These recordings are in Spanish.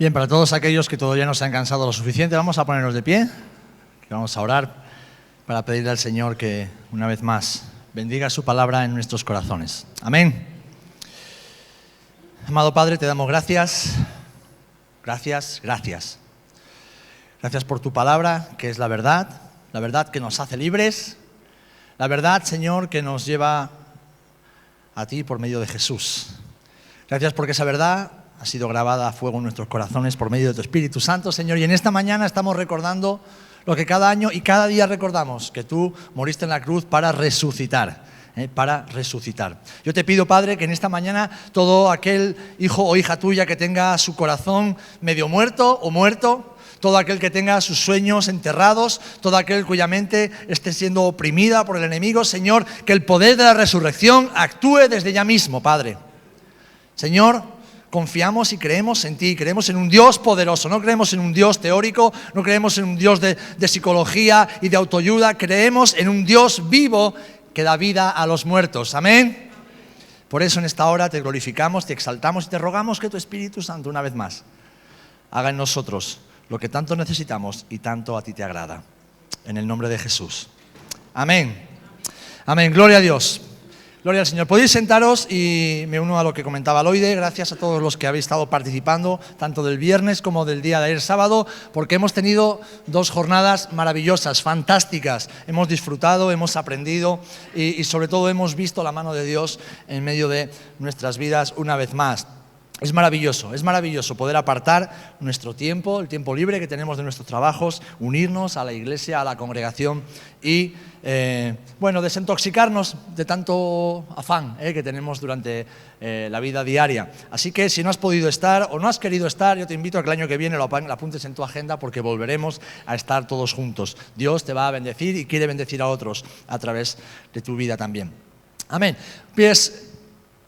Bien, para todos aquellos que todavía no se han cansado lo suficiente, vamos a ponernos de pie, que vamos a orar para pedirle al Señor que, una vez más, bendiga su palabra en nuestros corazones. Amén. Amado Padre, te damos gracias, gracias por tu palabra, que es la verdad que nos hace libres, la verdad, Señor, que nos lleva a ti por medio de Jesús. Gracias porque esa verdad ha sido grabada a fuego en nuestros corazones por medio de tu Espíritu Santo, Señor. Y en esta mañana estamos recordando lo que cada año y cada día recordamos, que tú moriste en la cruz para resucitar. Yo te pido, Padre, que en esta mañana todo aquel hijo o hija tuya que tenga su corazón medio muerto o muerto, todo aquel que tenga sus sueños enterrados, todo aquel cuya mente esté siendo oprimida por el enemigo, Señor, que el poder de la resurrección actúe desde ya mismo, Padre. Señor, confiamos y creemos en ti, creemos en un Dios poderoso, no creemos en un Dios teórico, no creemos en un Dios de psicología y de autoayuda, creemos en un Dios vivo que da vida a los muertos. Amén. Por eso en esta hora te glorificamos, te exaltamos y te rogamos que tu Espíritu Santo, una vez más, haga en nosotros lo que tanto necesitamos y tanto a ti te agrada. En el nombre de Jesús. Amén. Amén. Gloria a Dios. Gloria al Señor. Podéis sentaros y me uno a lo que comentaba Loide. Gracias a todos los que habéis estado participando, tanto del viernes como del día de ayer sábado, porque hemos tenido 2 jornadas maravillosas, fantásticas. Hemos disfrutado, hemos aprendido y sobre todo hemos visto la mano de Dios en medio de nuestras vidas una vez más. Es maravilloso poder apartar nuestro tiempo, el tiempo libre que tenemos de nuestros trabajos, unirnos a la iglesia, a la congregación y, desintoxicarnos de tanto afán que tenemos durante la vida diaria. Así que si no has podido estar o no has querido estar, yo te invito a que el año que viene lo apuntes en tu agenda porque volveremos a estar todos juntos. Dios te va a bendecir y quiere bendecir a otros a través de tu vida también. Amén. Pues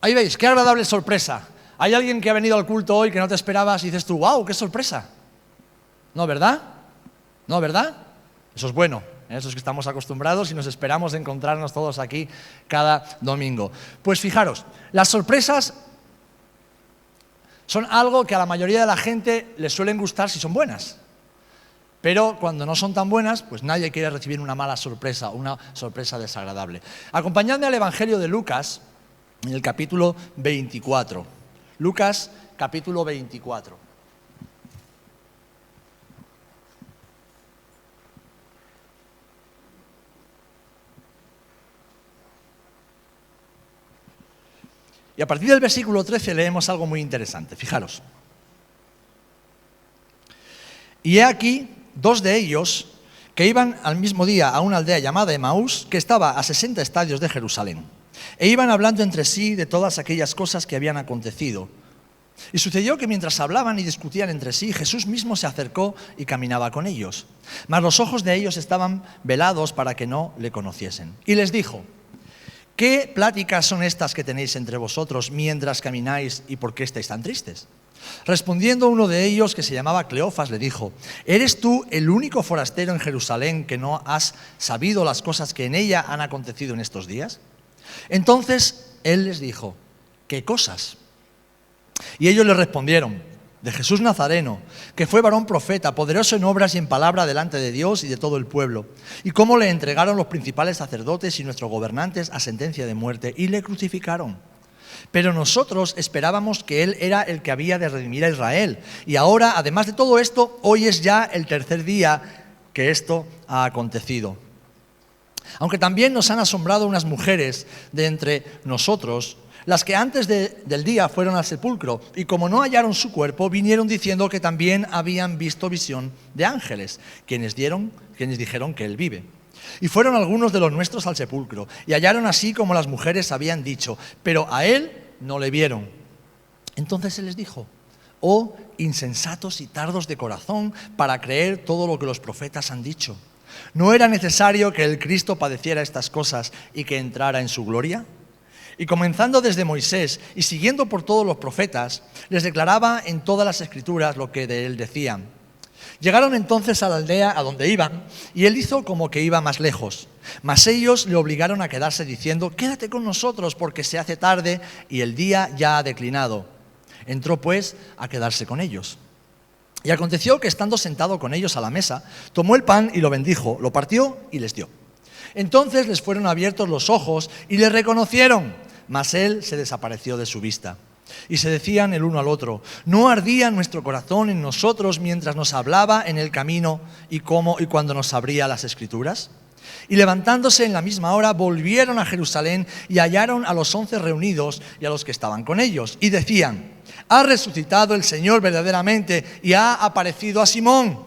ahí veis, qué agradable sorpresa. ¿Hay alguien que ha venido al culto hoy que no te esperabas y dices tú, wow, qué sorpresa? ¿No, verdad? ¿No, verdad? Eso es bueno, eso es que estamos acostumbrados y nos esperamos de encontrarnos todos aquí cada domingo. Pues fijaros, las sorpresas son algo que a la mayoría de la gente les suelen gustar si son buenas. Pero cuando no son tan buenas, pues nadie quiere recibir una mala sorpresa, una sorpresa desagradable. Acompañadme al Evangelio de Lucas, en el capítulo 24. Lucas, capítulo 24. Y a partir del versículo 13 leemos algo muy interesante. Fijaros. Y he aquí 2 de ellos que iban al mismo día a una aldea llamada Emaús, que estaba a 60 estadios de Jerusalén. E iban hablando entre sí de todas aquellas cosas que habían acontecido. Y sucedió que mientras hablaban y discutían entre sí, Jesús mismo se acercó y caminaba con ellos. Mas los ojos de ellos estaban velados para que no le conociesen. Y les dijo, ¿qué pláticas son estas que tenéis entre vosotros mientras camináis y por qué estáis tan tristes? Respondiendo uno de ellos, que se llamaba Cleofas, le dijo, ¿eres tú el único forastero en Jerusalén que no has sabido las cosas que en ella han acontecido en estos días? Entonces él les dijo, ¿qué cosas? Y ellos le respondieron, de Jesús Nazareno, que fue varón profeta, poderoso en obras y en palabra delante de Dios y de todo el pueblo, y cómo le entregaron los principales sacerdotes y nuestros gobernantes a sentencia de muerte, y le crucificaron. Pero nosotros esperábamos que él era el que había de redimir a Israel, y ahora, además de todo esto, hoy es ya el 3er día que esto ha acontecido. Aunque también nos han asombrado unas mujeres de entre nosotros, las que antes del día fueron al sepulcro, y como no hallaron su cuerpo, vinieron diciendo que también habían visto visión de ángeles, quienes dijeron que él vive. Y fueron algunos de los nuestros al sepulcro, y hallaron así como las mujeres habían dicho, pero a él no le vieron. Entonces él les dijo, oh insensatos y tardos de corazón, para creer todo lo que los profetas han dicho. ¿No era necesario que el Cristo padeciera estas cosas y que entrara en su gloria? Y comenzando desde Moisés y siguiendo por todos los profetas, les declaraba en todas las escrituras lo que de él decían. Llegaron entonces a la aldea a donde iban, y él hizo como que iba más lejos. Mas ellos le obligaron a quedarse diciendo, quédate con nosotros porque se hace tarde y el día ya ha declinado. Entró pues a quedarse con ellos. Y aconteció que estando sentado con ellos a la mesa, tomó el pan y lo bendijo, lo partió y les dio. Entonces les fueron abiertos los ojos y le reconocieron, mas él se desapareció de su vista. Y se decían el uno al otro: ¿no ardía nuestro corazón en nosotros mientras nos hablaba en el camino y cuando nos abría las Escrituras? Y levantándose en la misma hora, volvieron a Jerusalén y hallaron a los 11 reunidos y a los que estaban con ellos. Y decían: ha resucitado el Señor verdaderamente y ha aparecido a Simón.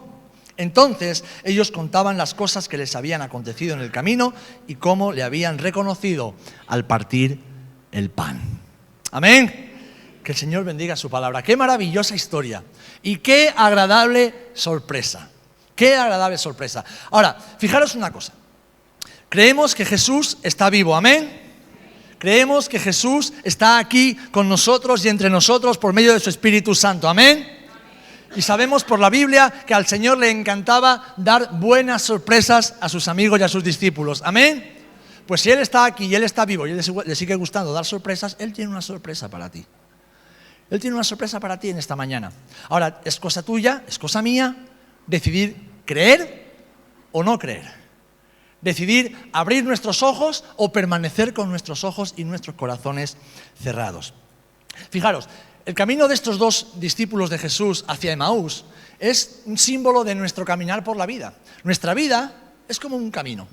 Entonces ellos contaban las cosas que les habían acontecido en el camino y cómo le habían reconocido al partir el pan. Amén. Que el Señor bendiga su palabra. Qué maravillosa historia y qué agradable sorpresa. Qué agradable sorpresa. Ahora, fijaros una cosa. Creemos que Jesús está vivo, amén. Creemos que Jesús está aquí con nosotros y entre nosotros por medio de su Espíritu Santo, amén. Y sabemos por la Biblia que al Señor le encantaba dar buenas sorpresas a sus amigos y a sus discípulos, amén. Pues si Él está aquí y Él está vivo y Él le sigue gustando dar sorpresas, Él tiene una sorpresa para ti. Él tiene una sorpresa para ti en esta mañana. Ahora, es cosa tuya, es cosa mía, decidir creer o no creer. Decidir abrir nuestros ojos o permanecer con nuestros ojos y nuestros corazones cerrados. Fijaros, el camino de estos dos discípulos de Jesús hacia Emaús es un símbolo de nuestro caminar por la vida. Nuestra vida es como un camino,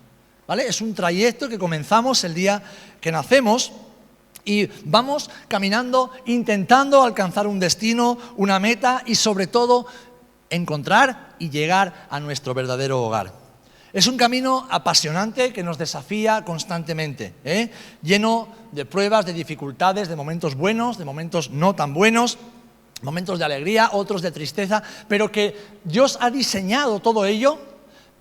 ¿vale? Es un trayecto que comenzamos el día que nacemos y vamos caminando, intentando alcanzar un destino, una meta y sobre todo encontrar y llegar a nuestro verdadero hogar. Es un camino apasionante que nos desafía constantemente, lleno de pruebas, de dificultades, de momentos buenos, de momentos no tan buenos, momentos de alegría, otros de tristeza, pero que Dios ha diseñado todo ello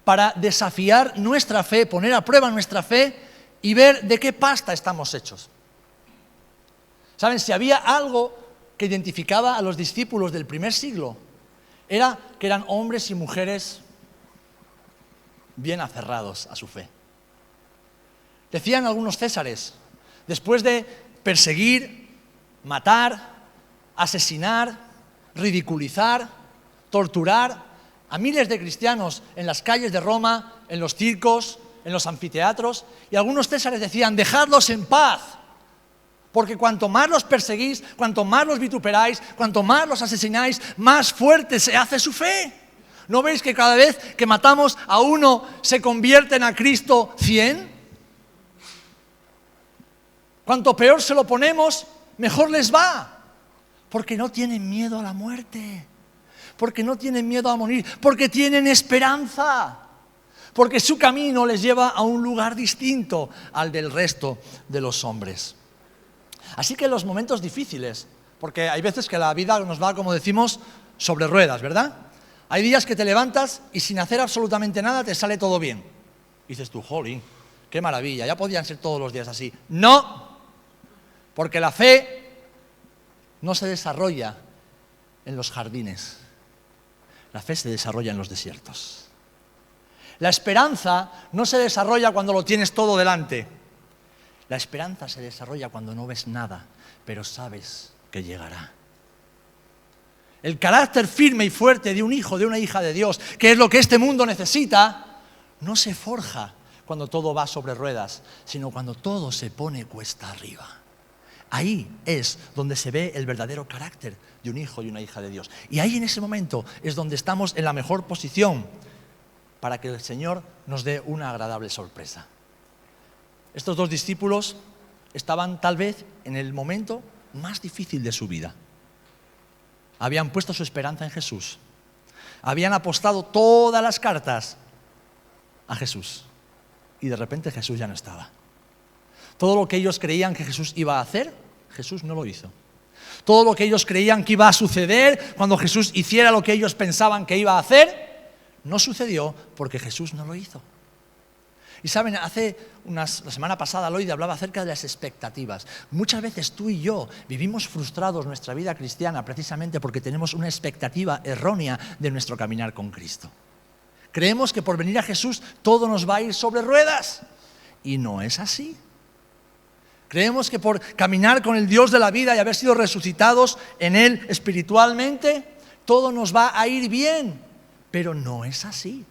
para desafiar nuestra fe, poner a prueba nuestra fe y ver de qué pasta estamos hechos. ¿Saben? Si había algo que identificaba a los discípulos del primer siglo, era que eran hombres y mujeres bien aferrados a su fe. Decían algunos césares, después de perseguir, matar, asesinar, ridiculizar, torturar a miles de cristianos en las calles de Roma, en los circos, en los anfiteatros, y algunos césares decían: dejadlos en paz, porque cuanto más los perseguís, cuanto más los vituperáis, cuanto más los asesináis, más fuerte se hace su fe. ¿No veis que cada vez que matamos a uno se convierten a Cristo 100? Cuanto peor se lo ponemos, mejor les va. Porque no tienen miedo a la muerte. Porque no tienen miedo a morir. Porque tienen esperanza. Porque su camino les lleva a un lugar distinto al del resto de los hombres. Así que en los momentos difíciles, porque hay veces que la vida nos va, como decimos, sobre ruedas, ¿verdad? Hay días que te levantas y sin hacer absolutamente nada te sale todo bien. Y dices tú: jolín, qué maravilla, ya podían ser todos los días así. No, porque la fe no se desarrolla en los jardines. La fe se desarrolla en los desiertos. La esperanza no se desarrolla cuando lo tienes todo delante. La esperanza se desarrolla cuando no ves nada, pero sabes que llegará. El carácter firme y fuerte de un hijo, de una hija de Dios, que es lo que este mundo necesita, no se forja cuando todo va sobre ruedas, sino cuando todo se pone cuesta arriba. Ahí es donde se ve el verdadero carácter de un hijo y una hija de Dios. Y ahí en ese momento es donde estamos en la mejor posición para que el Señor nos dé una agradable sorpresa. Estos dos discípulos estaban tal vez en el momento más difícil de su vida. Habían puesto su esperanza en Jesús. Habían apostado todas las cartas a Jesús. Y de repente Jesús ya no estaba. Todo lo que ellos creían que Jesús iba a hacer, Jesús no lo hizo. Todo lo que ellos creían que iba a suceder cuando Jesús hiciera lo que ellos pensaban que iba a hacer, no sucedió porque Jesús no lo hizo. Y saben, la semana pasada Lloyd hablaba acerca de las expectativas. Muchas veces tú y yo vivimos frustrados nuestra vida cristiana precisamente porque tenemos una expectativa errónea de nuestro caminar con Cristo. Creemos que por venir a Jesús todo nos va a ir sobre ruedas. Y no es así. Creemos que por caminar con el Dios de la vida y haber sido resucitados en Él espiritualmente, todo nos va a ir bien, pero no es así.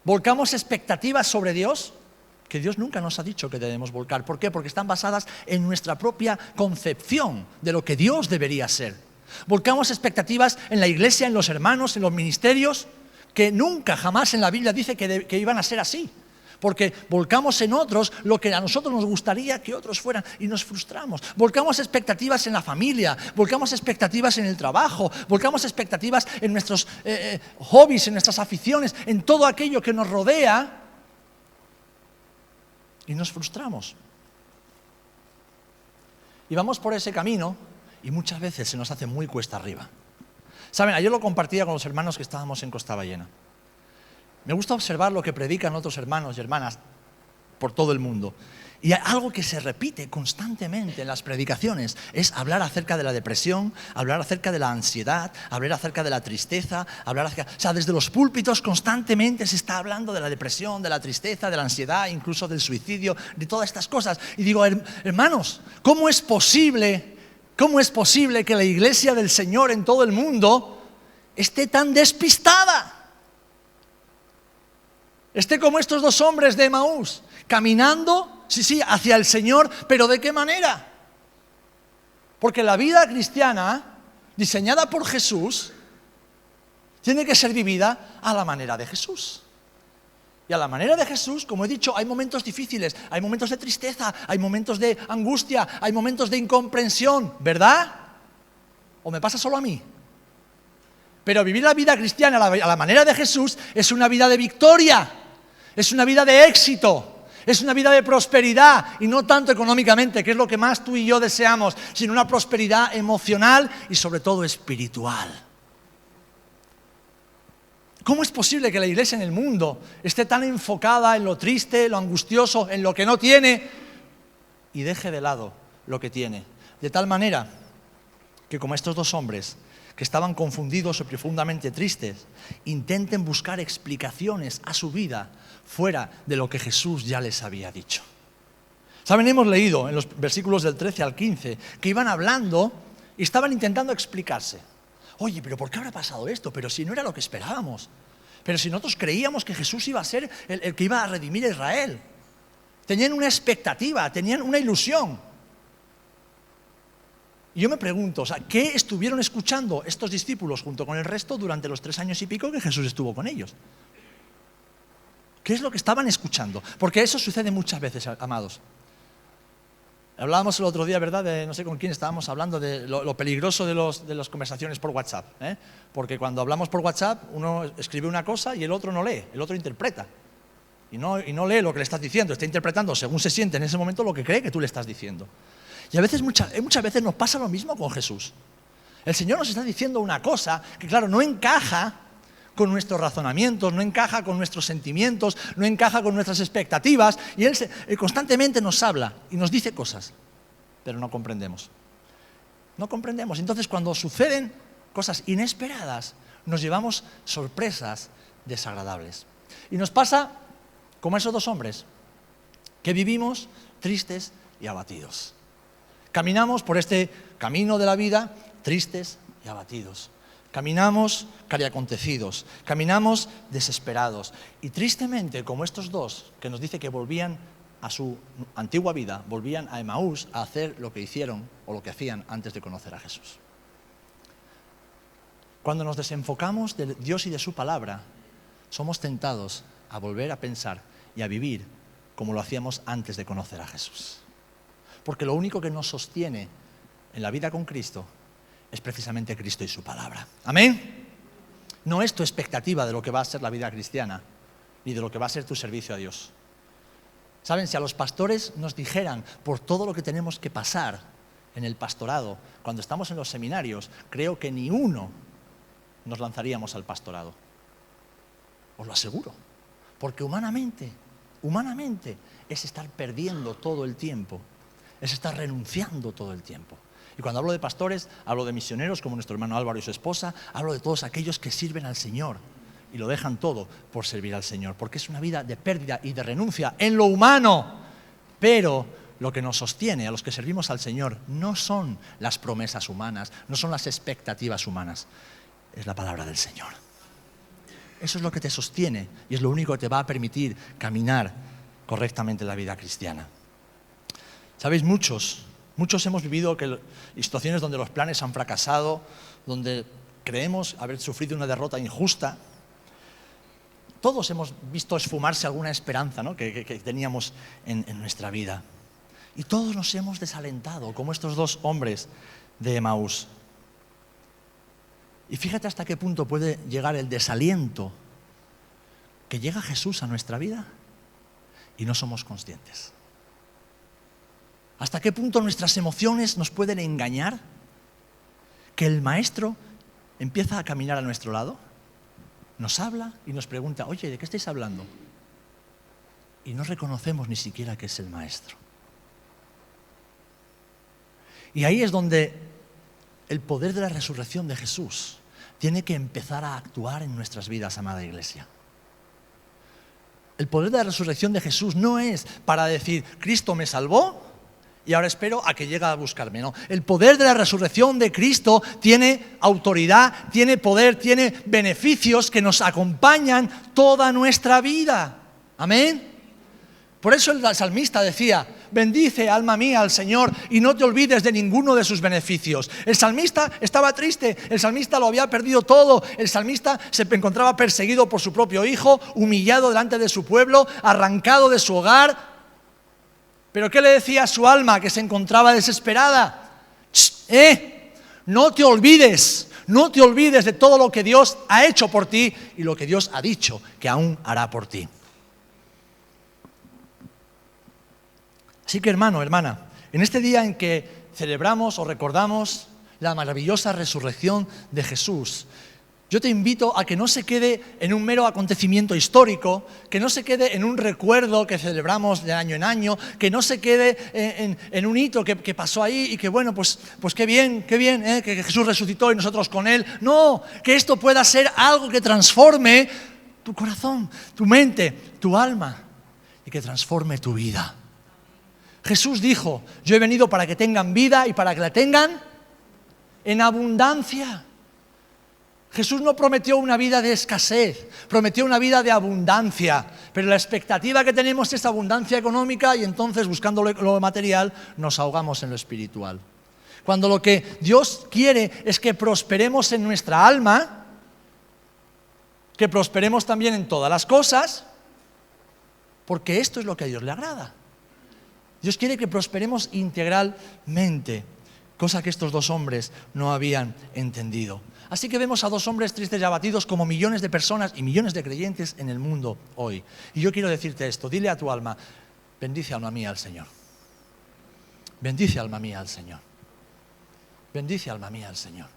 ¿Volcamos expectativas sobre Dios? Que Dios nunca nos ha dicho que debemos volcar. ¿Por qué? Porque están basadas en nuestra propia concepción de lo que Dios debería ser. Volcamos expectativas en la iglesia, en los hermanos, en los ministerios, que nunca, jamás en la Biblia dice que iban a ser así. Porque volcamos en otros lo que a nosotros nos gustaría que otros fueran y nos frustramos. Volcamos expectativas en la familia, volcamos expectativas en el trabajo, volcamos expectativas en nuestros hobbies, en nuestras aficiones, en todo aquello que nos rodea y nos frustramos. Y vamos por ese camino y muchas veces se nos hace muy cuesta arriba. Saben, ayer lo compartía con los hermanos que estábamos en Costa Ballena. Me gusta observar lo que predican otros hermanos y hermanas por todo el mundo. Y algo que se repite constantemente en las predicaciones es hablar acerca de la depresión, hablar acerca de la ansiedad, hablar acerca de la tristeza, desde los púlpitos constantemente se está hablando de la depresión, de la tristeza, de la ansiedad, incluso del suicidio, de todas estas cosas. Y digo, hermanos, ¿cómo es posible que la iglesia del Señor en todo el mundo esté tan despistada? Esté como estos dos hombres de Emaús, caminando, sí, hacia el Señor, pero ¿de qué manera? Porque la vida cristiana, diseñada por Jesús, tiene que ser vivida a la manera de Jesús. Y a la manera de Jesús, como he dicho, hay momentos difíciles, hay momentos de tristeza, hay momentos de angustia, hay momentos de incomprensión, ¿verdad? ¿O me pasa solo a mí? Pero vivir la vida cristiana a la manera de Jesús es una vida de victoria, es una vida de éxito, es una vida de prosperidad, y no tanto económicamente, que es lo que más tú y yo deseamos, sino una prosperidad emocional y sobre todo espiritual. ¿Cómo es posible que la iglesia en el mundo esté tan enfocada en lo triste, lo angustioso, en lo que no tiene, y deje de lado lo que tiene? De tal manera que, como estos dos hombres que estaban confundidos o profundamente tristes, intenten buscar explicaciones a su vida fuera de lo que Jesús ya les había dicho. ¿Saben? Hemos leído en los versículos del 13 al 15 que iban hablando y estaban intentando explicarse. Oye, pero ¿por qué habrá pasado esto? Pero si no era lo que esperábamos. Pero si nosotros creíamos que Jesús iba a ser el que iba a redimir a Israel. Tenían una expectativa, tenían una ilusión. Y yo me pregunto, ¿qué estuvieron escuchando estos discípulos junto con el resto durante los 3 años y pico que Jesús estuvo con ellos? ¿Qué es lo que estaban escuchando? Porque eso sucede muchas veces, amados. Hablábamos el otro día, ¿verdad? No sé con quién estábamos hablando de lo peligroso de las conversaciones por WhatsApp. Porque cuando hablamos por WhatsApp, uno escribe una cosa y el otro no lee, el otro interpreta. Y no lee lo que le estás diciendo, está interpretando según se siente en ese momento lo que cree que tú le estás diciendo. Y a veces, muchas veces nos pasa lo mismo con Jesús. El Señor nos está diciendo una cosa que, claro, no encaja con nuestros razonamientos, no encaja con nuestros sentimientos, no encaja con nuestras expectativas, y Él constantemente nos habla y nos dice cosas, pero no comprendemos. No comprendemos. Entonces, cuando suceden cosas inesperadas, nos llevamos sorpresas desagradables. Y nos pasa como a esos dos hombres, que vivimos tristes y abatidos. Caminamos por este camino de la vida tristes y abatidos. Caminamos cariacontecidos, caminamos desesperados. Y tristemente, como estos dos, que nos dice que volvían a su antigua vida, volvían a Emaús a hacer lo que hicieron o lo que hacían antes de conocer a Jesús. Cuando nos desenfocamos de Dios y de su palabra, somos tentados a volver a pensar y a vivir como lo hacíamos antes de conocer a Jesús. Porque lo único que nos sostiene en la vida con Cristo es precisamente Cristo y su palabra. ¿Amén? No es tu expectativa de lo que va a ser la vida cristiana, ni de lo que va a ser tu servicio a Dios. ¿Saben? Si a los pastores nos dijeran por todo lo que tenemos que pasar en el pastorado, cuando estamos en los seminarios, creo que ni uno nos lanzaríamos al pastorado. Os lo aseguro. Porque humanamente es estar perdiendo todo el tiempo. Es estar renunciando todo el tiempo. Y cuando hablo de pastores, hablo de misioneros como nuestro hermano Álvaro y su esposa, hablo de todos aquellos que sirven al Señor y lo dejan todo por servir al Señor, porque es una vida de pérdida y de renuncia en lo humano, pero lo que nos sostiene, a los que servimos al Señor, no son las promesas humanas, no son las expectativas humanas, es la palabra del Señor. Eso es lo que te sostiene y es lo único que te va a permitir caminar correctamente en la vida cristiana. ¿Sabéis? Muchos hemos vivido situaciones donde los planes han fracasado, donde creemos haber sufrido una derrota injusta. Todos hemos visto esfumarse alguna esperanza, ¿no?, que teníamos en nuestra vida. Y todos nos hemos desalentado, como estos dos hombres de Emaús. Y fíjate hasta qué punto puede llegar el desaliento que llega Jesús a nuestra vida y no somos conscientes. Hasta qué punto nuestras emociones nos pueden engañar, que el Maestro empieza a caminar a nuestro lado, nos habla y nos pregunta, oye, ¿de qué estáis hablando? Y no reconocemos ni siquiera que es el Maestro. Y ahí es donde el poder de la resurrección de Jesús tiene que empezar a actuar en nuestras vidas, amada Iglesia. El poder de la resurrección de Jesús no es para decir, Cristo me salvó y ahora espero a que llegue a buscarme. No, el poder de la resurrección de Cristo tiene autoridad, tiene poder, tiene beneficios que nos acompañan toda nuestra vida. Amén. Por eso el salmista decía, bendice alma mía al Señor y no te olvides de ninguno de sus beneficios. El salmista estaba triste, el salmista lo había perdido todo, el salmista se encontraba perseguido por su propio hijo, humillado delante de su pueblo, arrancado de su hogar. Pero ¿qué le decía a su alma, que se encontraba desesperada? No te olvides de todo lo que Dios ha hecho por ti y lo que Dios ha dicho que aún hará por ti. Así que, hermano, hermana, en este día en que celebramos o recordamos la maravillosa resurrección de Jesús, yo te invito a que no se quede en un mero acontecimiento histórico, que no se quede en un recuerdo que celebramos de año en año, que no se quede en un hito que pasó ahí y que bueno, pues qué bien, que Jesús resucitó y nosotros con Él. No, que esto pueda ser algo que transforme tu corazón, tu mente, tu alma y que transforme tu vida. Jesús dijo, yo he venido para que tengan vida y para que la tengan en abundancia. Jesús no prometió una vida de escasez, prometió una vida de abundancia, pero la expectativa que tenemos es abundancia económica y entonces buscando lo material nos ahogamos en lo espiritual. Cuando lo que Dios quiere es que prosperemos en nuestra alma, que prosperemos también en todas las cosas, porque esto es lo que a Dios le agrada. Dios quiere que prosperemos integralmente, cosa que estos dos hombres no habían entendido. Así que vemos a dos hombres tristes y abatidos como millones de personas y millones de creyentes en el mundo hoy. Y yo quiero decirte esto, dile a tu alma, bendice alma mía al Señor. Bendice alma mía al Señor. Bendice alma mía al Señor.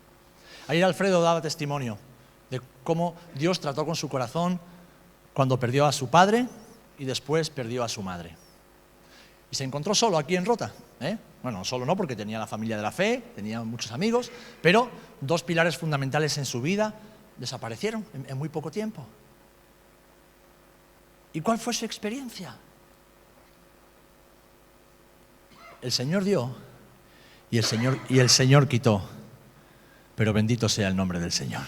Ayer Alfredo daba testimonio de cómo Dios trató con su corazón cuando perdió a su padre y después perdió a su madre. Y se encontró solo aquí en Rota. Bueno, solo no, porque tenía la familia de la fe, tenía muchos amigos, pero dos pilares fundamentales en su vida desaparecieron en muy poco tiempo. ¿Y cuál fue su experiencia? El Señor dio y el Señor quitó, pero bendito sea el nombre del Señor.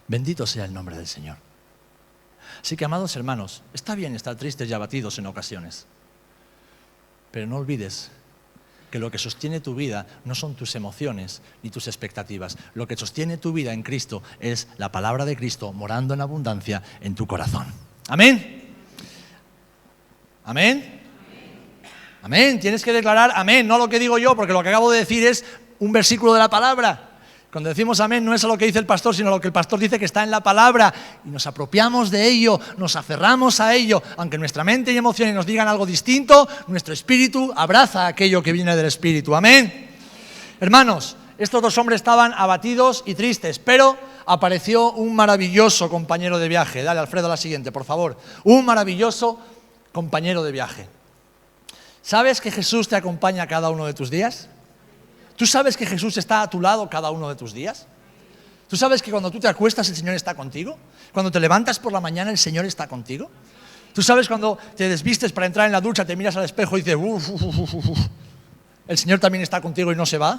Bendito sea el nombre del Señor. Así que, amados hermanos, está bien estar tristes y abatidos en ocasiones, pero no olvides que lo que sostiene tu vida no son tus emociones ni tus expectativas. Lo que sostiene tu vida en Cristo es la palabra de Cristo morando en abundancia en tu corazón. ¿Amén? ¿Amén? Amén. Tienes que declarar amén, no lo que digo yo, porque lo que acabo de decir es un versículo de la palabra. Cuando decimos amén no es a lo que dice el pastor, sino a lo que el pastor dice que está en la palabra. Y nos apropiamos de ello, nos aferramos a ello. Aunque nuestra mente y emociones nos digan algo distinto, nuestro espíritu abraza aquello que viene del espíritu. Amén. Hermanos, estos dos hombres estaban abatidos y tristes, pero apareció un maravilloso compañero de viaje. Dale, Alfredo, la siguiente, por favor. Un maravilloso compañero de viaje. ¿Sabes que Jesús te acompaña cada uno de tus días? ¿Tú sabes que Jesús está a tu lado cada uno de tus días? ¿Tú sabes que cuando tú te acuestas el Señor está contigo? ¿Cuando te levantas por la mañana el Señor está contigo? Tú sabes cuando te desvistes para entrar en la ducha, te miras al espejo y dices, el Señor también está contigo y no se va.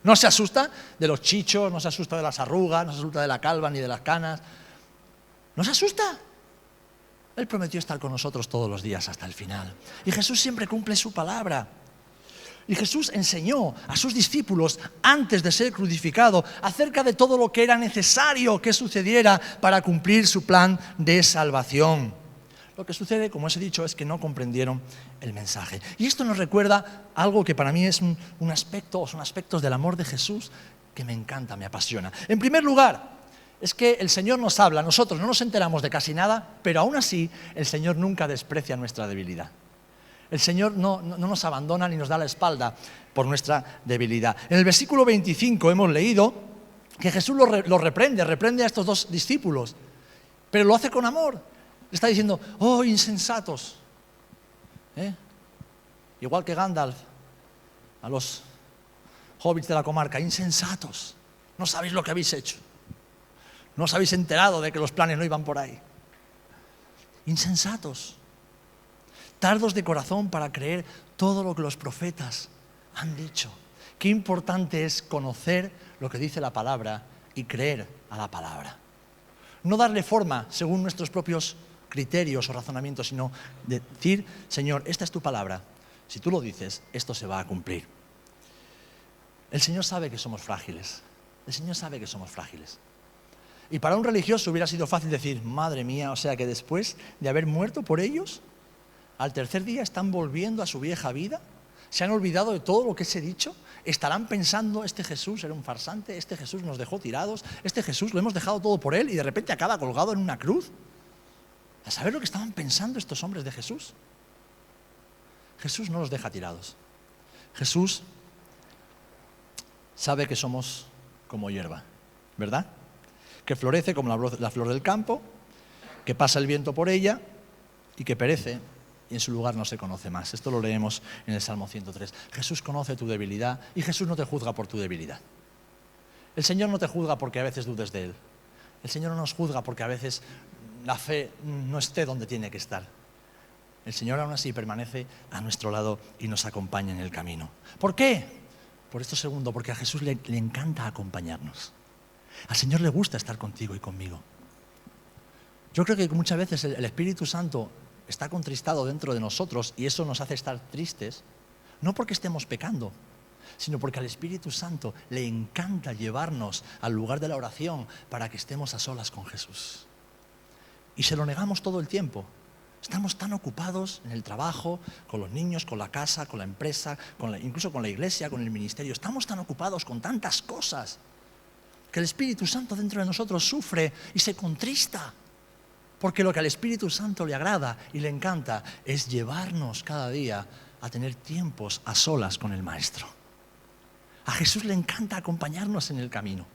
No se asusta de los chichos, no se asusta de las arrugas, no se asusta de la calva ni de las canas. No se asusta. Él prometió estar con nosotros todos los días hasta el final. Y Jesús siempre cumple su palabra. Y Jesús enseñó a sus discípulos, antes de ser crucificado, acerca de todo lo que era necesario que sucediera para cumplir su plan de salvación. Lo que sucede, como os he dicho, es que no comprendieron el mensaje. Y esto nos recuerda algo que para mí es un aspecto, o son aspectos del amor de Jesús que me encanta, me apasiona. En primer lugar, es que el Señor nos habla, nosotros no nos enteramos de casi nada, pero aún así el Señor nunca desprecia nuestra debilidad. El Señor no nos abandona ni nos da la espalda por nuestra debilidad. En el versículo 25 hemos leído que Jesús lo reprende a estos dos discípulos, pero lo hace con amor. Le está diciendo, oh, insensatos. Igual que Gandalf a los hobbits de la comarca, insensatos. No sabéis lo que habéis hecho. No os habéis enterado de que los planes no iban por ahí. Insensatos. Tardos de corazón para creer todo lo que los profetas han dicho. Qué importante es conocer lo que dice la palabra y creer a la palabra. No darle forma según nuestros propios criterios o razonamientos, sino decir, Señor, esta es tu palabra. Si tú lo dices, esto se va a cumplir. El Señor sabe que somos frágiles. El Señor sabe que somos frágiles. Y para un religioso hubiera sido fácil decir, madre mía, o sea que después de haber muerto por ellos, al tercer día están volviendo a su vieja vida, se han olvidado de todo lo que se ha dicho, estarán pensando, este Jesús era un farsante, este Jesús nos dejó tirados, este Jesús lo hemos dejado todo por él y de repente acaba colgado en una cruz. ¿A saber lo que estaban pensando estos hombres de Jesús? Jesús no los deja tirados. Jesús sabe que somos como hierba, ¿verdad? Que florece como la flor del campo, que pasa el viento por ella y que perece y en su lugar no se conoce más. Esto lo leemos en el Salmo 103. Jesús conoce tu debilidad y Jesús no te juzga por tu debilidad. El Señor no te juzga porque a veces dudes de Él. El Señor no nos juzga porque a veces la fe no esté donde tiene que estar. El Señor aún así permanece a nuestro lado y nos acompaña en el camino. ¿Por qué? Por esto segundo, porque a Jesús le encanta acompañarnos. Al Señor le gusta estar contigo y conmigo. Yo creo que muchas veces el Espíritu Santo está contristado dentro de nosotros y eso nos hace estar tristes, no porque estemos pecando, sino porque al Espíritu Santo le encanta llevarnos al lugar de la oración para que estemos a solas con Jesús. Y se lo negamos todo el tiempo. Estamos tan ocupados en el trabajo, con los niños, con la casa, con la empresa, incluso con la iglesia, con el ministerio. Estamos tan ocupados con tantas cosas que el Espíritu Santo dentro de nosotros sufre y se contrista. Porque lo que al Espíritu Santo le agrada y le encanta es llevarnos cada día a tener tiempos a solas con el Maestro. A Jesús le encanta acompañarnos en el camino.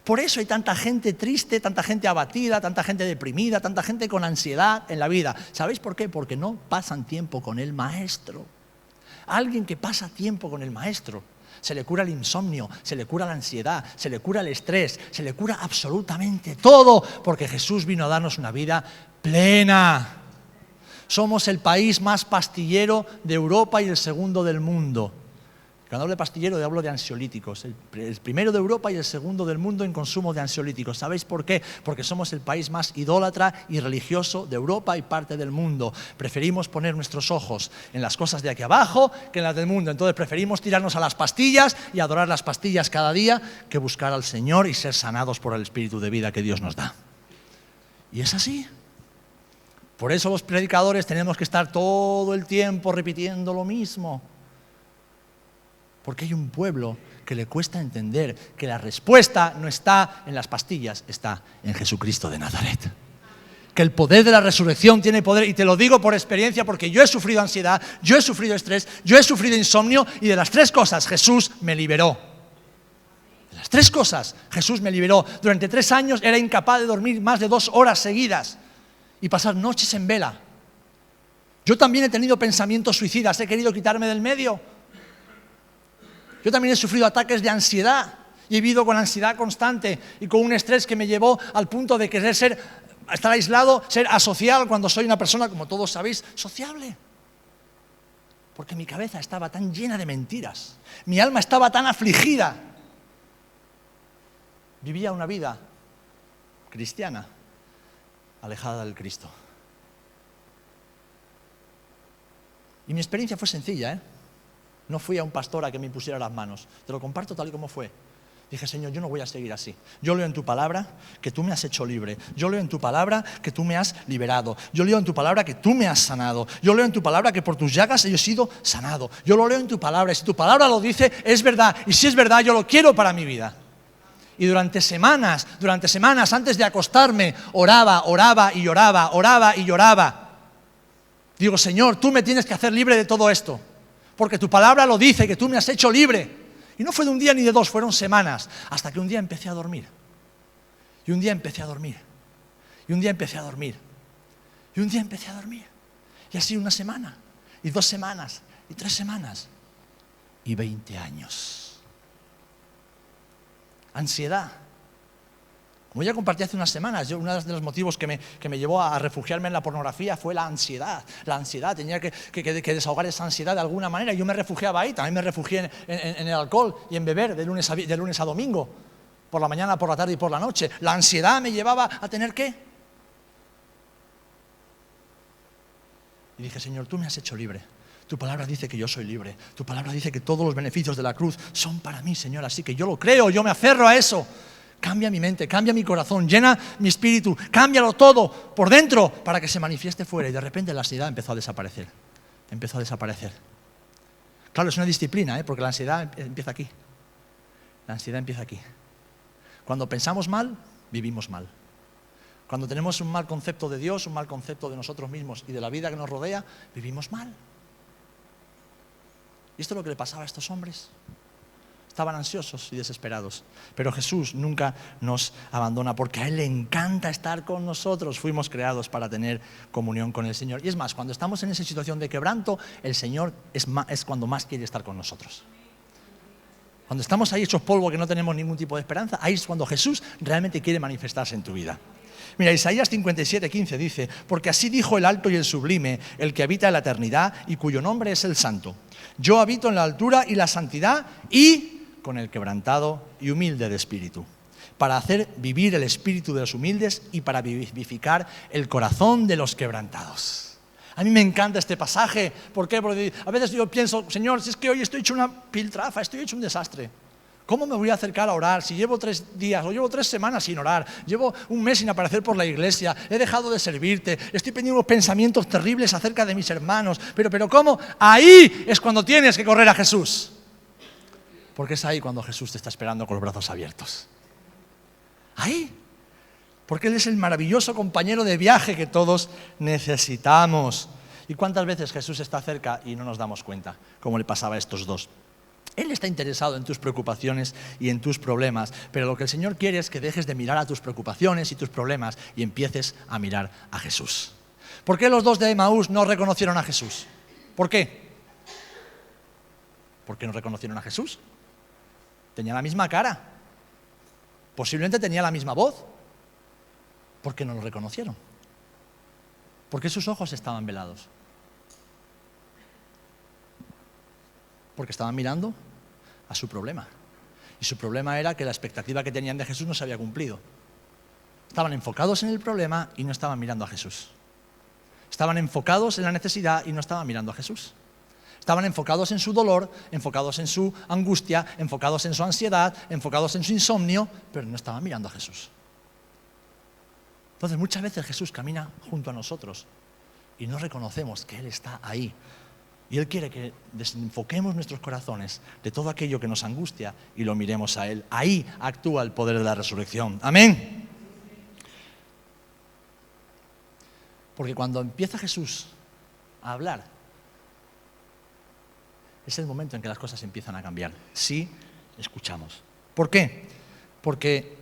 Por eso hay tanta gente triste, tanta gente abatida, tanta gente deprimida, tanta gente con ansiedad en la vida. ¿Sabéis por qué? Porque no pasan tiempo con el Maestro. Alguien que pasa tiempo con el Maestro, se le cura el insomnio, se le cura la ansiedad, se le cura el estrés, se le cura absolutamente todo, porque Jesús vino a darnos una vida plena. Somos el país más pastillero de Europa y el segundo del mundo. Cuando hablo de pastillero, hablo de ansiolíticos. El primero de Europa y el segundo del mundo en consumo de ansiolíticos. ¿Sabéis por qué? Porque somos el país más idólatra y religioso de Europa y parte del mundo. Preferimos poner nuestros ojos en las cosas de aquí abajo que en las del mundo. Entonces preferimos tirarnos a las pastillas y adorar las pastillas cada día que buscar al Señor y ser sanados por el Espíritu de vida que Dios nos da. Y es así. Por eso los predicadores tenemos que estar todo el tiempo repitiendo lo mismo. Porque hay un pueblo que le cuesta entender que la respuesta no está en las pastillas, está en Jesucristo de Nazaret. Que el poder de la resurrección tiene poder, y te lo digo por experiencia, porque yo he sufrido ansiedad, yo he sufrido estrés, yo he sufrido insomnio, y de las tres cosas Jesús me liberó. De las tres cosas Jesús me liberó. Durante 3 años era incapaz de dormir más de 2 horas seguidas y pasar noches en vela. Yo también he tenido pensamientos suicidas, he querido quitarme del medio. Yo también he sufrido ataques de ansiedad y he vivido con ansiedad constante y con un estrés que me llevó al punto de querer ser estar aislado, ser asocial cuando soy una persona, como todos sabéis, sociable. Porque mi cabeza estaba tan llena de mentiras, mi alma estaba tan afligida. Vivía una vida cristiana, alejada del Cristo. Y mi experiencia fue sencilla, ¿eh? No fui a un pastor a que me impusiera las manos. Te lo comparto tal y como fue. Dije, Señor, yo no voy a seguir así. Yo leo en tu palabra que tú me has hecho libre. Yo leo en tu palabra que tú me has liberado. Yo leo en tu palabra que tú me has sanado. Yo leo en tu palabra que por tus llagas yo he sido sanado. Yo lo leo en tu palabra y si tu palabra lo dice, es verdad. Y si es verdad, yo lo quiero para mi vida. Y durante semanas, antes de acostarme, oraba y lloraba. Digo, Señor, tú me tienes que hacer libre de todo esto. Porque tu palabra lo dice, que tú me has hecho libre. Y no fue de un día ni de dos, fueron semanas, hasta que un día empecé a dormir. Y un día empecé a dormir. Y un día empecé a dormir. Y un día empecé a dormir. Y así una semana, y 2 semanas, y 3 semanas, y 20 años. Ansiedad. Como ya compartí hace unas semanas, uno de los motivos que me llevó a refugiarme en la pornografía fue la ansiedad. La ansiedad, tenía que desahogar esa ansiedad de alguna manera. Y yo me refugiaba ahí, también me refugié en el alcohol y en beber de lunes a domingo, por la mañana, por la tarde y por la noche. La ansiedad me llevaba a tener ¿qué? Y dije, Señor, tú me has hecho libre. Tu palabra dice que yo soy libre. Tu palabra dice que todos los beneficios de la cruz son para mí, Señor. Así que yo lo creo, yo me aferro a eso. Cambia mi mente, cambia mi corazón, llena mi espíritu, cámbialo todo por dentro para que se manifieste fuera. Y de repente la ansiedad empezó a desaparecer. Claro, es una disciplina, porque la ansiedad empieza aquí. La ansiedad empieza aquí. Cuando pensamos mal, vivimos mal. Cuando tenemos un mal concepto de Dios, un mal concepto de nosotros mismos y de la vida que nos rodea, vivimos mal. ¿Y esto es lo que le pasaba a estos hombres? Estaban ansiosos y desesperados. Pero Jesús nunca nos abandona porque a Él le encanta estar con nosotros. Fuimos creados para tener comunión con el Señor. Y es más, cuando estamos en esa situación de quebranto, el Señor es cuando más quiere estar con nosotros. Cuando estamos ahí hechos polvo que no tenemos ningún tipo de esperanza, ahí es cuando Jesús realmente quiere manifestarse en tu vida. Mira, Isaías 57:15 dice, porque así dijo el alto y el sublime, el que habita en la eternidad y cuyo nombre es el Santo. Yo habito en la altura y la santidad y con el quebrantado y humilde de espíritu, para hacer vivir el espíritu de los humildes y para vivificar el corazón de los quebrantados. A mí me encanta este pasaje. ¿Por qué? Porque a veces yo pienso, Señor, si es que hoy estoy hecho una piltrafa, estoy hecho un desastre. ¿Cómo me voy a acercar a orar si llevo 3 días o llevo 3 semanas sin orar? Llevo un mes sin aparecer por la iglesia, he dejado de servirte, estoy teniendo unos pensamientos terribles acerca de mis hermanos. Pero ¿cómo? Ahí es cuando tienes que correr a Jesús. Porque es ahí cuando Jesús te está esperando con los brazos abiertos. Ahí. Porque Él es el maravilloso compañero de viaje que todos necesitamos. ¿Y cuántas veces Jesús está cerca y no nos damos cuenta? Como le pasaba a estos dos. Él está interesado en tus preocupaciones y en tus problemas, pero lo que el Señor quiere es que dejes de mirar a tus preocupaciones y tus problemas y empieces a mirar a Jesús. ¿Por qué los dos de Emaús no reconocieron a Jesús? ¿Por qué? ¿Por qué no reconocieron a Jesús? Tenía la misma cara, posiblemente tenía la misma voz. ¿Por qué no lo reconocieron? Porque sus ojos estaban velados. Porque estaban mirando a su problema. Y su problema era que la expectativa que tenían de Jesús no se había cumplido. Estaban enfocados en el problema y no estaban mirando a Jesús. Estaban enfocados en la necesidad y no estaban mirando a Jesús. Estaban enfocados en su dolor, enfocados en su angustia, enfocados en su ansiedad, enfocados en su insomnio, pero no estaban mirando a Jesús. Entonces muchas veces Jesús camina junto a nosotros y no reconocemos que Él está ahí. Y Él quiere que desenfoquemos nuestros corazones de todo aquello que nos angustia y lo miremos a Él. Ahí actúa el poder de la resurrección. Amén. Porque cuando empieza Jesús a hablar, es el momento en que las cosas empiezan a cambiar. Sí, escuchamos. ¿Por qué? Porque,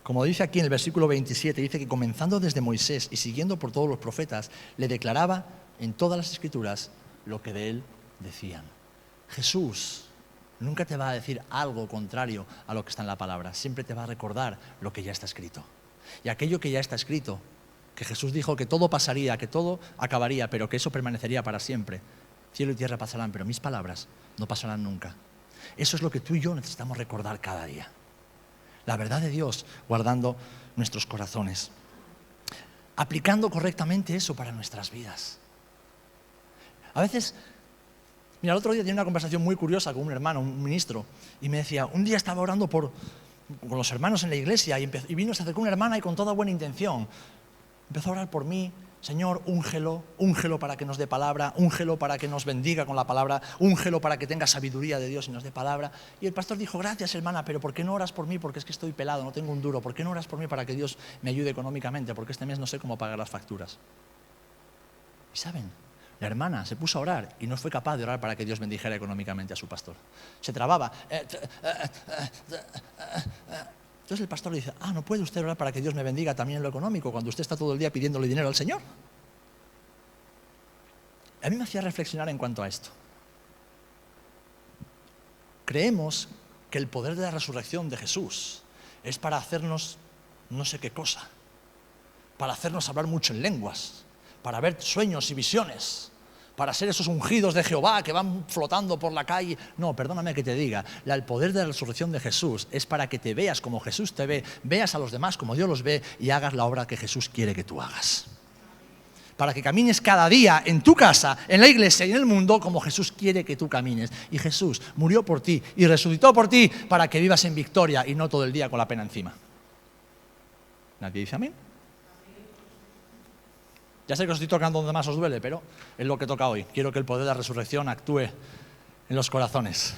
como dice aquí en el versículo 27, dice que comenzando desde Moisés y siguiendo por todos los profetas, le declaraba en todas las Escrituras lo que de él decían. Jesús nunca te va a decir algo contrario a lo que está en la palabra. Siempre te va a recordar lo que ya está escrito. Y aquello que ya está escrito, que Jesús dijo que todo pasaría, que todo acabaría, pero que eso permanecería para siempre. Cielo y tierra pasarán, pero mis palabras no pasarán nunca. Eso es lo que tú y yo necesitamos recordar cada día. La verdad de Dios guardando nuestros corazones. Aplicando correctamente eso para nuestras vidas. A veces, mira, el otro día tenía una conversación muy curiosa con un hermano, un ministro, y me decía, un día estaba orando con los hermanos en la iglesia y vino, se acercó una hermana y con toda buena intención empezó a orar por mí. Señor, úngelo para que nos dé palabra, úngelo para que nos bendiga con la palabra, úngelo para que tenga sabiduría de Dios y nos dé palabra. Y el pastor dijo, gracias hermana, pero ¿por qué no oras por mí? Porque es que estoy pelado, no tengo un duro. ¿Por qué no oras por mí para que Dios me ayude económicamente? Porque este mes no sé cómo pagar las facturas. Y saben, la hermana se puso a orar y no fue capaz de orar para que Dios bendijera económicamente a su pastor. Se trababa. Entonces el pastor le dice, ¿no puede usted orar para que Dios me bendiga también en lo económico cuando usted está todo el día pidiéndole dinero al Señor? A mí me hacía reflexionar en cuanto a esto. Creemos que el poder de la resurrección de Jesús es para hacernos no sé qué cosa, para hacernos hablar mucho en lenguas, para ver sueños y visiones, para ser esos ungidos de Jehová que van flotando por la calle. No, perdóname que te diga, el poder de la resurrección de Jesús es para que te veas como Jesús te ve, veas a los demás como Dios los ve y hagas la obra que Jesús quiere que tú hagas. Para que camines cada día en tu casa, en la iglesia y en el mundo como Jesús quiere que tú camines. Y Jesús murió por ti y resucitó por ti para que vivas en victoria y no todo el día con la pena encima. ¿Nadie dice amén? Ya sé que os estoy tocando donde más os duele, pero es lo que toca hoy. Quiero que el poder de la resurrección actúe en los corazones.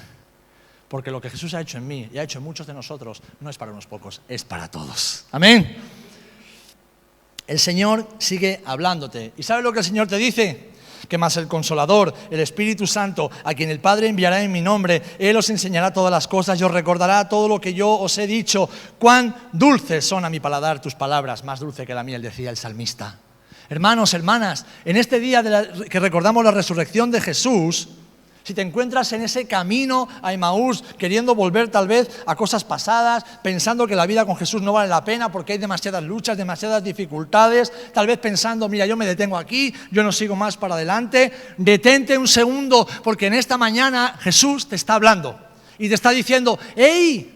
Porque lo que Jesús ha hecho en mí y ha hecho en muchos de nosotros no es para unos pocos, es para todos. Amén. El Señor sigue hablándote. ¿Y sabes lo que el Señor te dice? Que más el Consolador, el Espíritu Santo, a quien el Padre enviará en mi nombre, Él os enseñará todas las cosas y os recordará todo lo que yo os he dicho. Cuán dulces son a mi paladar tus palabras, más dulce que la miel, decía el salmista. Hermanos, hermanas, en este día que recordamos la resurrección de Jesús, si te encuentras en ese camino a Emaús, queriendo volver tal vez a cosas pasadas, pensando que la vida con Jesús no vale la pena porque hay demasiadas luchas, demasiadas dificultades, tal vez pensando, mira, yo me detengo aquí, yo no sigo más para adelante, detente un segundo, porque en esta mañana Jesús te está hablando y te está diciendo, ¡hey!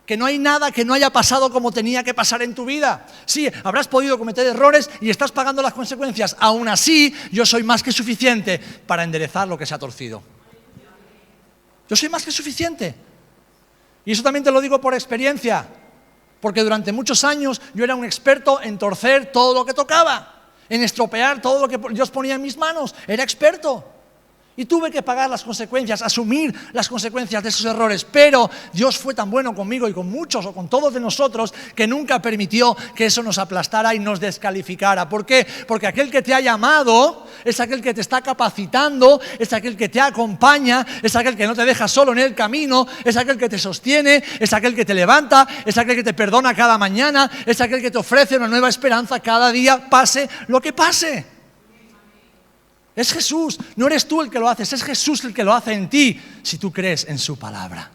Que no hay nada que no haya pasado como tenía que pasar en tu vida. Sí, habrás podido cometer errores y estás pagando las consecuencias. Aún así, yo soy más que suficiente para enderezar lo que se ha torcido. Yo soy más que suficiente. Y eso también te lo digo por experiencia. Porque durante muchos años yo era un experto en torcer todo lo que tocaba. En estropear todo lo que Dios ponía en mis manos. Era experto. Y tuve que pagar las consecuencias, asumir las consecuencias de esos errores. Pero Dios fue tan bueno conmigo y con muchos o con todos de nosotros que nunca permitió que eso nos aplastara y nos descalificara. ¿Por qué? Porque aquel que te ha llamado es aquel que te está capacitando, es aquel que te acompaña, es aquel que no te deja solo en el camino, es aquel que te sostiene, es aquel que te levanta, es aquel que te perdona cada mañana, es aquel que te ofrece una nueva esperanza cada día, pase lo que pase. Es Jesús, no eres tú el que lo haces, es Jesús el que lo hace en ti, si tú crees en su palabra.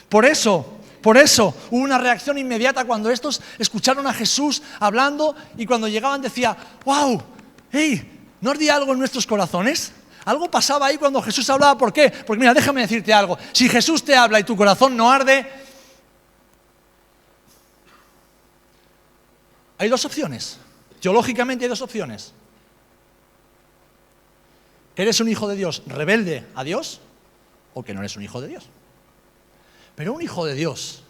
Por eso hubo una reacción inmediata cuando estos escucharon a Jesús hablando y cuando llegaban decía, wow, hey, ¿no ardía algo en nuestros corazones? Algo pasaba ahí cuando Jesús hablaba, ¿por qué? Porque mira, déjame decirte algo, si Jesús te habla y tu corazón no arde, hay dos opciones, teológicamente hay dos opciones. ¿Que eres un hijo de Dios rebelde a Dios o que no eres un hijo de Dios? Pero un hijo de Dios,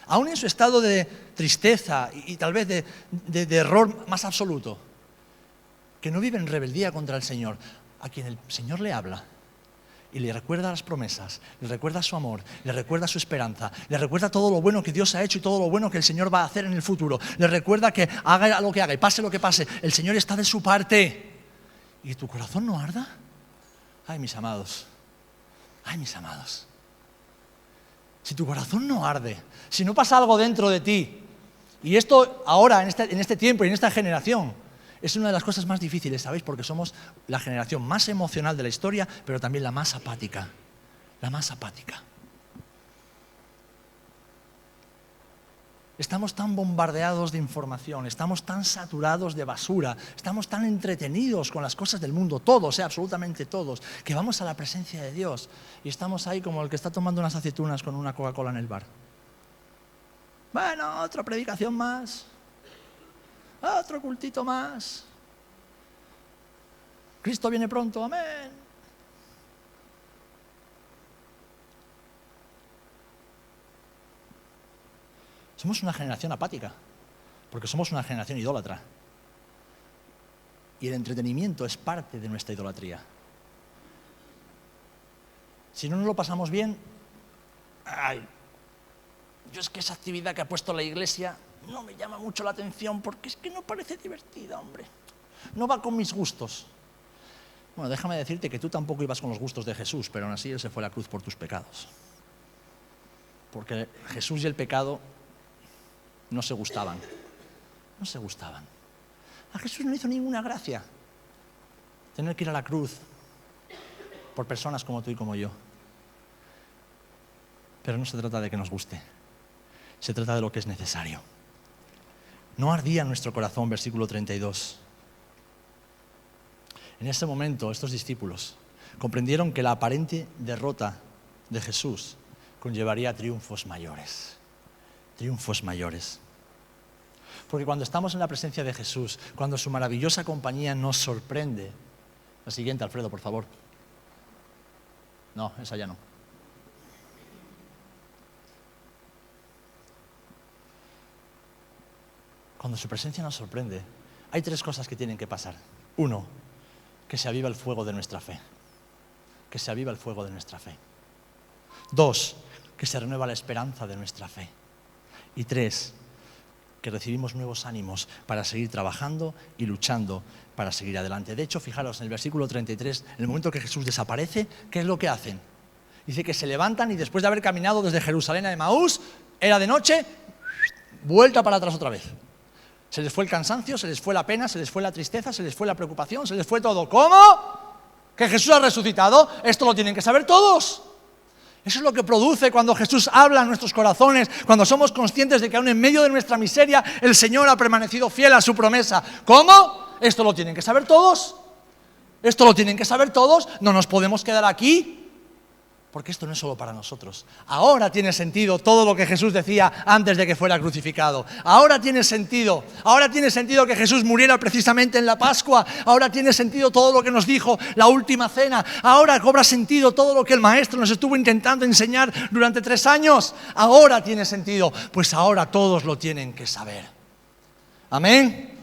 aún en su estado de tristeza y tal vez de error más absoluto, que no vive en rebeldía contra el Señor, a quien el Señor le habla y le recuerda las promesas, le recuerda su amor, le recuerda su esperanza, le recuerda todo lo bueno que Dios ha hecho y todo lo bueno que el Señor va a hacer en el futuro, le recuerda que haga lo que haga y pase lo que pase, el Señor está de su parte. ¿Y tu corazón no arda? Ay, mis amados. Ay, mis amados. Si tu corazón no arde, si no pasa algo dentro de ti, y esto ahora, en este tiempo y en esta generación, es una de las cosas más difíciles, ¿sabéis? Porque somos la generación más emocional de la historia, pero también la más apática. La más apática. Estamos tan bombardeados de información, estamos tan saturados de basura, estamos tan entretenidos con las cosas del mundo, todos, absolutamente todos, que vamos a la presencia de Dios y estamos ahí como el que está tomando unas aceitunas con una Coca-Cola en el bar. Bueno, otra predicación más, otro cultito más. Cristo viene pronto, amén. Somos una generación apática, porque somos una generación idólatra. Y el entretenimiento es parte de nuestra idolatría. Si no nos lo pasamos bien, yo es que esa actividad que ha puesto la iglesia no me llama mucho la atención porque es que no parece divertida, hombre. No va con mis gustos. Bueno, déjame decirte que tú tampoco ibas con los gustos de Jesús, pero aún así Él se fue a la cruz por tus pecados. Porque Jesús y el pecado no se gustaban. No se gustaban. A Jesús no le hizo ninguna gracia tener que ir a la cruz por personas como tú y como yo. Pero no se trata de que nos guste. Se trata de lo que es necesario. No ardía en nuestro corazón, versículo 32. En ese momento, estos discípulos comprendieron que la aparente derrota de Jesús conllevaría triunfos mayores. Triunfos mayores. Porque cuando estamos en la presencia de Jesús, cuando su maravillosa compañía nos sorprende. La siguiente, Alfredo, por favor. No, esa ya no. Cuando su presencia nos sorprende, hay tres cosas que tienen que pasar. Uno, que se aviva el fuego de nuestra fe. Que se aviva el fuego de nuestra fe. Dos, que se renueva la esperanza de nuestra fe. Y tres, que recibimos nuevos ánimos para seguir trabajando y luchando para seguir adelante. De hecho, fijaros, en el versículo 33, en el momento que Jesús desaparece, ¿qué es lo que hacen? Dice que se levantan y después de haber caminado desde Jerusalén a Emaús, era de noche, vuelta para atrás otra vez. Se les fue el cansancio, se les fue la pena, se les fue la tristeza, se les fue la preocupación, se les fue todo. ¿Cómo? ¿Que Jesús ha resucitado? Esto lo tienen que saber todos. Eso es lo que produce cuando Jesús habla en nuestros corazones, cuando somos conscientes de que aún en medio de nuestra miseria el Señor ha permanecido fiel a su promesa. ¿Cómo? Esto lo tienen que saber todos. Esto lo tienen que saber todos. No nos podemos quedar aquí, porque esto no es solo para nosotros. Ahora tiene sentido todo lo que Jesús decía antes de que fuera crucificado. Ahora tiene sentido que Jesús muriera precisamente en la Pascua. Ahora tiene sentido todo lo que nos dijo la última cena. Ahora cobra sentido todo lo que el Maestro nos estuvo intentando enseñar durante 3 años. Ahora tiene sentido, pues ahora todos lo tienen que saber. Amén.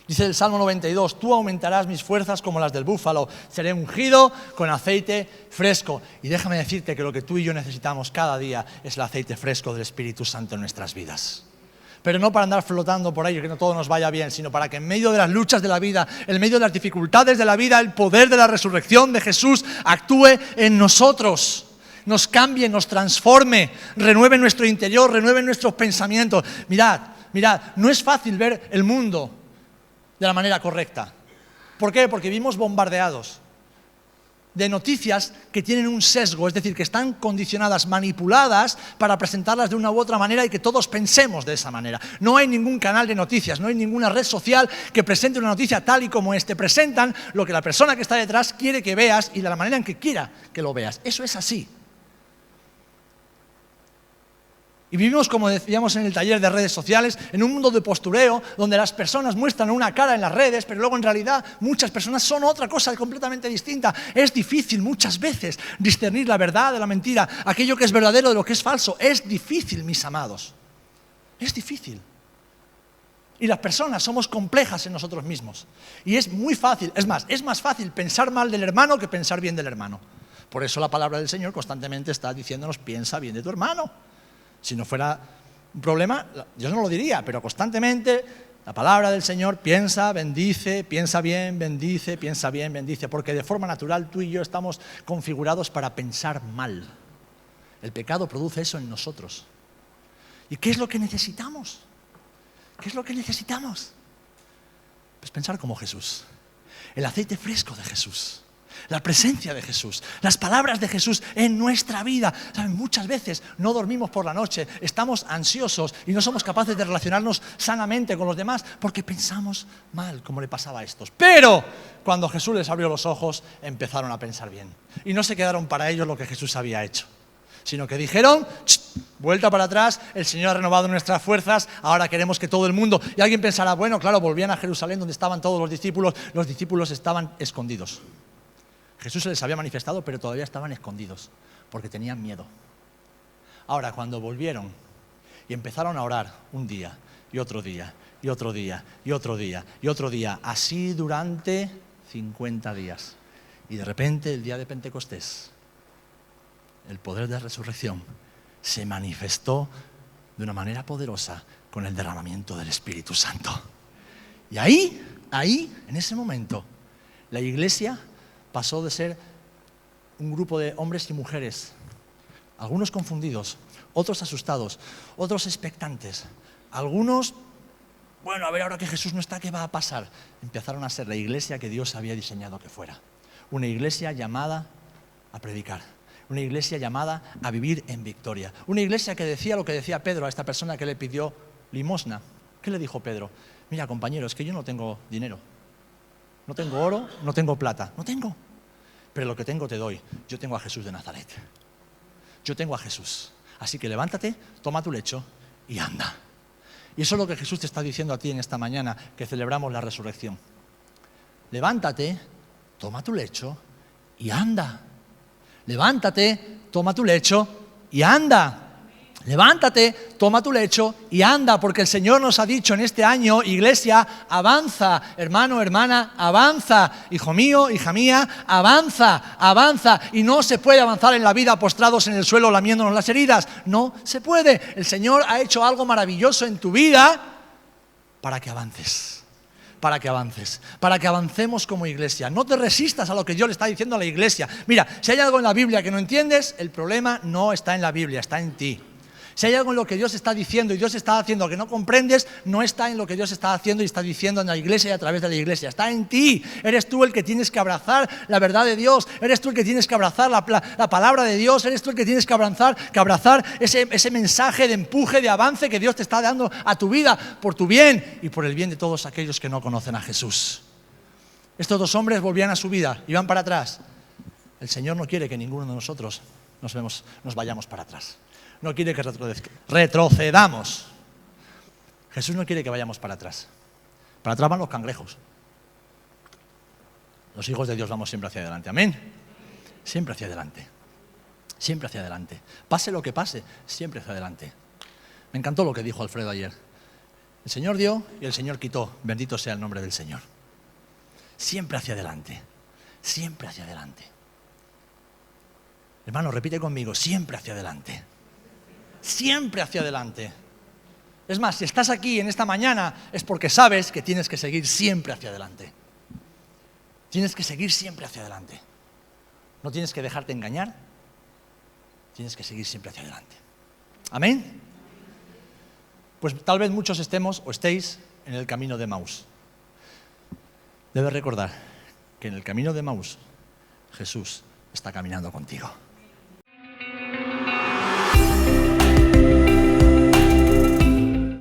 Dice el Salmo 92, tú aumentarás mis fuerzas como las del búfalo, seré ungido con aceite fresco. Y déjame decirte que lo que tú y yo necesitamos cada día es el aceite fresco del Espíritu Santo en nuestras vidas. Pero no para andar flotando por ahí, que no todo nos vaya bien, sino para que en medio de las luchas de la vida, en medio de las dificultades de la vida, el poder de la resurrección de Jesús actúe en nosotros. Nos cambie, nos transforme, renueve nuestro interior, renueve nuestros pensamientos. Mirad, no es fácil ver el mundo de la manera correcta. ¿Por qué? Porque vivimos bombardeados de noticias que tienen un sesgo, es decir, que están condicionadas, manipuladas para presentarlas de una u otra manera y que todos pensemos de esa manera. No hay ningún canal de noticias, no hay ninguna red social que presente una noticia tal y como es. Te presentan lo que la persona que está detrás quiere que veas y de la manera en que quiera que lo veas. Eso es así. Y vivimos, como decíamos en el taller de redes sociales, en un mundo de postureo donde las personas muestran una cara en las redes, pero luego en realidad muchas personas son otra cosa completamente distinta. Es difícil muchas veces discernir la verdad de la mentira, aquello que es verdadero de lo que es falso. Es difícil, mis amados. Es difícil. Y las personas somos complejas en nosotros mismos. Y es muy fácil, es más fácil pensar mal del hermano que pensar bien del hermano. Por eso la palabra del Señor constantemente está diciéndonos, piensa bien de tu hermano. Si no fuera un problema, yo no lo diría, pero constantemente la palabra del Señor piensa, bendice, piensa bien, bendice, porque de forma natural tú y yo estamos configurados para pensar mal. El pecado produce eso en nosotros. ¿Y qué es lo que necesitamos? ¿Qué es lo que necesitamos? Pues pensar como Jesús. El aceite fresco de Jesús. La presencia de Jesús, las palabras de Jesús en nuestra vida. ¿Saben? Muchas veces no dormimos por la noche, estamos ansiosos y no somos capaces de relacionarnos sanamente con los demás porque pensamos mal, como le pasaba a estos. Pero cuando Jesús les abrió los ojos, empezaron a pensar bien. Y no se quedaron para ellos lo que Jesús había hecho, sino que dijeron, vuelta para atrás, el Señor ha renovado nuestras fuerzas, ahora queremos que todo el mundo... Y alguien pensará, bueno, claro, volvían a Jerusalén donde estaban todos los discípulos estaban escondidos. Jesús se les había manifestado, pero todavía estaban escondidos, porque tenían miedo. Ahora, cuando volvieron y empezaron a orar un día, y otro día, y otro día, y otro día, y otro día, así durante 50 días. Y de repente, el día de Pentecostés, el poder de la resurrección se manifestó de una manera poderosa con el derramamiento del Espíritu Santo. Y ahí, en ese momento, la iglesia pasó de ser un grupo de hombres y mujeres, algunos confundidos, otros asustados, otros expectantes, algunos, bueno, a ver, ahora que Jesús no está, ¿qué va a pasar? Empezaron a ser la iglesia que Dios había diseñado que fuera. Una iglesia llamada a predicar, una iglesia llamada a vivir en victoria, una iglesia que decía lo que decía Pedro a esta persona que le pidió limosna. ¿Qué le dijo Pedro? Mira, compañero, es que yo no tengo dinero, no tengo oro, no tengo plata, no tengo. Pero lo que tengo te doy. Yo tengo a Jesús de Nazaret. Yo tengo a Jesús. Así que levántate, toma tu lecho y anda. Y eso es lo que Jesús te está diciendo a ti en esta mañana que celebramos la resurrección. Levántate, toma tu lecho y anda. Levántate, toma tu lecho y anda. Levántate, toma tu lecho y anda, porque el Señor nos ha dicho en este año, iglesia, avanza, hermano, hermana, avanza, hijo mío, hija mía, avanza, avanza. Y no se puede avanzar en la vida postrados en el suelo lamiéndonos las heridas, no se puede. El Señor ha hecho algo maravilloso en tu vida para que avances. Para que avances, para que avancemos como iglesia. No te resistas a lo que Dios le está diciendo a la iglesia. Mira, si hay algo en la Biblia que no entiendes, el problema no está en la Biblia, está en ti. Si hay algo en lo que Dios está diciendo y Dios está haciendo que no comprendes, no está en lo que Dios está haciendo y está diciendo en la iglesia y a través de la iglesia. Está en ti. Eres tú el que tienes que abrazar la verdad de Dios. Eres tú el que tienes que abrazar la palabra de Dios. Eres tú el que tienes que abrazar ese mensaje de empuje, de avance que Dios te está dando a tu vida por tu bien y por el bien de todos aquellos que no conocen a Jesús. Estos dos hombres volvían a su vida, iban para atrás. El Señor no quiere que ninguno de nosotros nos vayamos para atrás. No quiere que retrocedamos. Jesús no quiere que vayamos para atrás. Para atrás van los cangrejos. Los hijos de Dios vamos siempre hacia adelante. Amén. Siempre hacia adelante. Siempre hacia adelante. Pase lo que pase, siempre hacia adelante. Me encantó lo que dijo Alfredo ayer. El Señor dio y el Señor quitó. Bendito sea el nombre del Señor. Siempre hacia adelante. Siempre hacia adelante. Hermano, repite conmigo. Siempre hacia adelante. Siempre hacia adelante. Es más, si estás aquí en esta mañana es porque sabes que tienes que seguir siempre hacia adelante. Tienes que seguir siempre hacia adelante. No tienes que dejarte engañar. Tienes que seguir siempre hacia adelante. ¿Amén? Pues tal vez muchos estemos o estéis en el camino de Emaús. Debes recordar que en el camino de Emaús Jesús está caminando contigo.